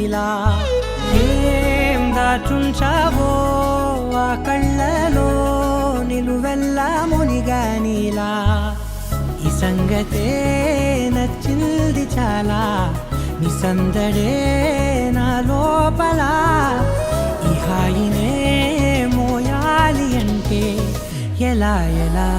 నీలా ఏం దాచుంచావో ఆ కళ్ళలో నిలువెల్లా మునిగా నీలా ఈ సంగతే నచ్చింది చాలా నీ సందడే నా లోపల ఈ హాయినే మోయాలి అంటే ఎలా ఎలా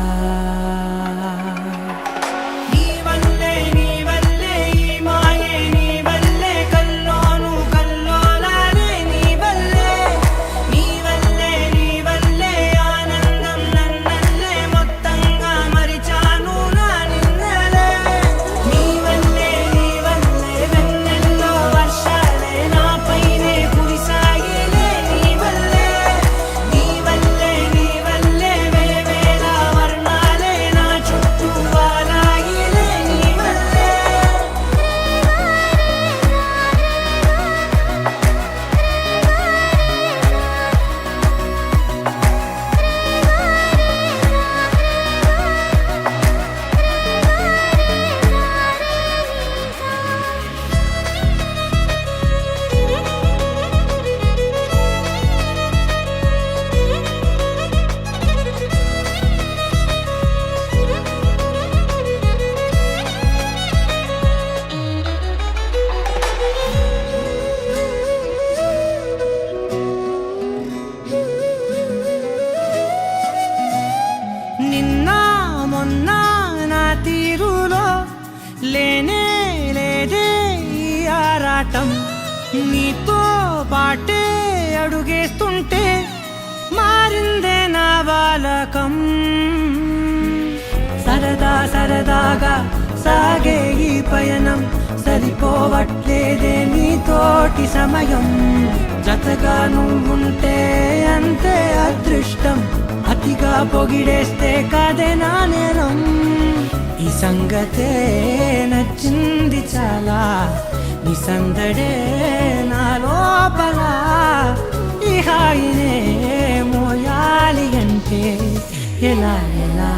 లేనే లేదే ఈ ఆరాటం నీతో పాటే అడుగేస్తుంటే మారిందే నా బాలకం సరదా సరదాగా సాగే ఈ పయనం సరిపోవట్లేదే నీతోటి సమయం జతగా నువ్వుంటే అంతే అదృష్టం అతిగా పొగిడేస్తే కాదే నా నేరం ఈ సంగతే నచ్చింది చాలా నీ సందడే నా లోపల ఈ హాయినే మోయాలి అంటే ఎలా ఎలా